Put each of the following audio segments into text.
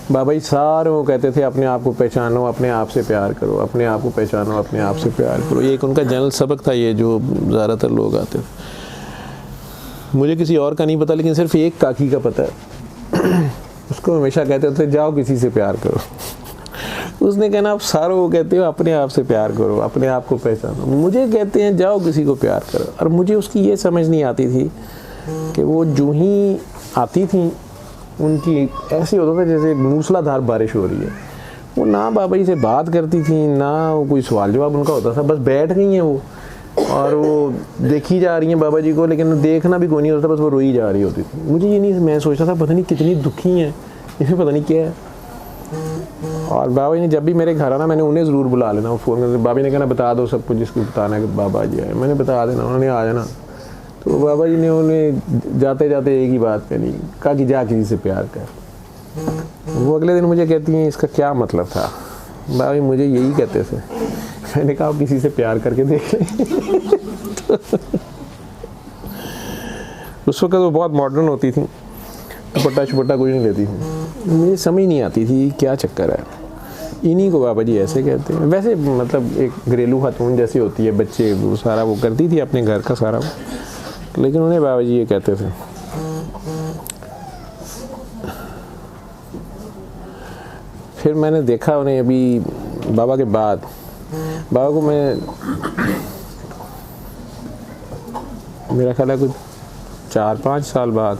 बाबा जी सारे वो कहते थे अपने आप को पहचानो, अपने आप से प्यार करो, अपने आप को पहचानो, अपने आप से प्यार करो। ये एक उनका जनरल सबक था, ये जो ज़्यादातर लोग आते थे। मुझे किसी और का नहीं पता, लेकिन सिर्फ एक काकी का पता है। उसको हमेशा कहते थे जाओ किसी से प्यार करो। उसने कहना आप सारों को कहते हो अपने आप से प्यार करो, अपने आप को पहचानो, मुझे कहते हैं जाओ किसी को प्यार करो। और मुझे उसकी ये समझ नहीं आती थी कि वो जो ही आती थी उनकी ऐसे होता था जैसे मूसलाधार बारिश हो रही है। वो ना बाबा जी से बात करती थी, ना कोई सवाल जवाब उनका होता था, बस बैठ गई हैं वो और वो देखी जा रही हैं बाबा जी को, लेकिन देखना भी कोई नहीं होता, बस वो रोई जा रही होती थी। मुझे ये नहीं, मैं सोचता था पता नहीं कितनी दुखी हैं, इन्हें पता नहीं क्या है। और बाबा जी ने जब भी मेरे घर आना, मैंने उन्हें ज़रूर बुला लेना, वो फ़ोन करके बाबा जी ने कहना बता दो सब कुछ जिसको बताना है कि बाबा जी आए, मैंने बता देना, उन्होंने आ जाना। तो बाबा जी ने उन्हें जाते जाते एक ही बात कही, कहा कि जा किसी से प्यार कर। वो अगले दिन मुझे कहती हैं इसका क्या मतलब था? बाबा जी मुझे यही कहते थे। मैंने कहा किसी से प्यार करके देख लें। उस वक्त वो बहुत मॉडर्न होती थी, दुपट्टा छुपट्टा कुछ नहीं लेती थी। मुझे समझ नहीं आती थी क्या चक्कर है। इन्हीं को बाबा जी ऐसे कहते हैं। वैसे मतलब एक घरेलू खातून जैसी होती है, बच्चे वो सारा वो करती थी अपने घर का सारा, लेकिन उन्हें बाबा जी ये कहते थे। फिर मैंने देखा उन्हें अभी बाबा के बाद, बाबा को मैं मेरा ख्याल है कुछ 4-5 साल बाद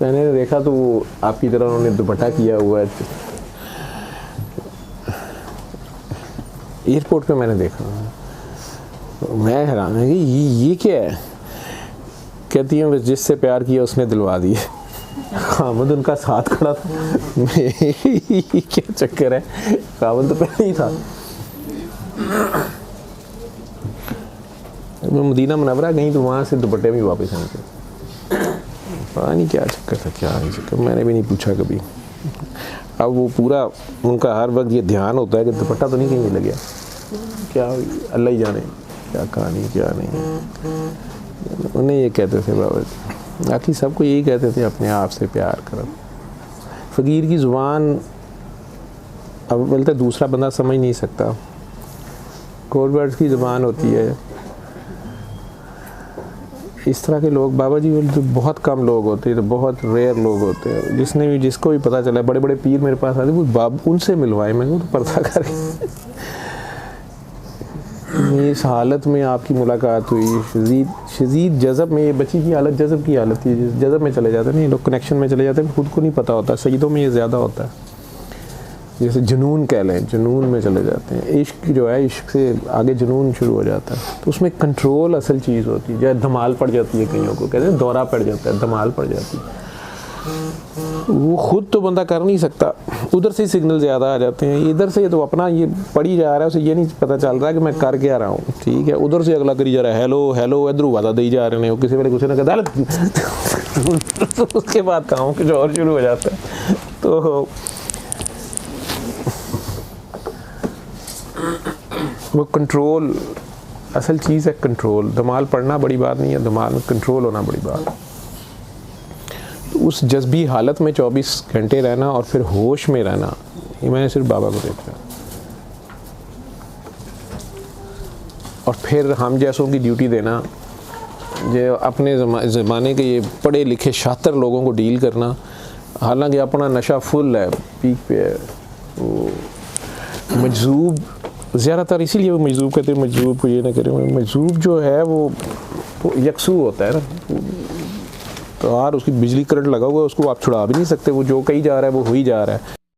मैंने देखा, तो वो आपकी तरह उन्होंने दुपट्टा किया हुआ है। एयरपोर्ट पे मैंने देखा, मैं हैरान है कि ये क्या है। कहती हूँ जिससे प्यार किया उसने दिलवा दिए। खामद उनका साथ खड़ा था। क्या चक्कर है, खामद तो पहले ही था। मैं मदीना मुनव्वरा गई तो वहाँ से दुपट्टे भी वापस आए थे। पता नहीं क्या चक्कर था, क्या नहीं चक्कर, मैंने भी नहीं पूछा कभी। अब वो पूरा उनका हर वक्त ये ध्यान होता है कि दुपट्टा तो नहीं कहीं लग गया, क्या अल्लाह ही जाने क्या कहानी क्या नहीं। उन्हें ये कहते थे बाबा जी, बाकी सबको यही कहते थे अपने आप से प्यार करो। फ़कीर की ज़ुबान अब बोलते दूसरा बंदा समझ नहीं सकता, कोड वर्ड्स की ज़ुबान होती है। इस तरह के लोग बाबा जी तो बहुत कम लोग होते हैं, तो बहुत रेयर लोग होते हैं। जिसको भी पता चला, बड़े बड़े पीर मेरे पास आते, वो उनसे मिलवाए, मैं वो तो पर्दा करें। इस हालत में आपकी मुलाकात हुई, शदीद जज़ब में, ये बच्ची की हालत जज़ब की हालत थी। जज़ब में चले जाते हैं, लोग कनेक्शन में चले जाते हैं, खुद को नहीं पता होता। सईदों में ये ज़्यादा होता है, जैसे जुनून कह लें, जुनून में चले जाते हैं। इश्क जो है, इश्क से आगे जुनून शुरू हो जाता है, तो उसमें कंट्रोल असल चीज़ होती है। जैसे धमाल पड़ जाती है, कईयों को कहते हैं दौरा पड़ जाता है, धमाल पड़ जाती है। वो खुद तो बंदा कर नहीं सकता, उधर से सिग्नल ज़्यादा आ जाते हैं। इधर से तो अपना ये पड़ी जा रहा है, उसे ये नहीं पता चल रहा कि मैं कर क्या रहा हूँ, ठीक है। उधर से अगला करी जा रहा है, हेलो हेलो, इधर वादा दी जा रहे हैं, किसी वाले कुछ ना कहता तो उसके बाद काम कुछ और शुरू हो जाता है। तो वो कंट्रोल असल चीज़ है, कंट्रोल। धमाल पड़ना बड़ी बात नहीं है, धमाल में कंट्रोल होना बड़ी बात है। तो उस जज्बी हालत में 24 घंटे रहना और फिर होश में रहना, ये मैंने सिर्फ बाबा को देखा। और फिर हम जैसों की ड्यूटी देना, जो अपने ज़माने के ये पढ़े लिखे शातिर लोगों को डील करना, हालांकि अपना नशा फुल है, पीक पे है। वो मजजूब ज़्यादातर इसीलिए वो मजजूब कहते हैं, मजजूब को ये ना करें। मजजूब जो है वो यकसू होता है ना, तो यार उसकी बिजली करंट लगा हुआ है, उसको आप छुड़ा भी नहीं सकते। वो जो कहीं जा रहा है वो हो ही जा रहा है।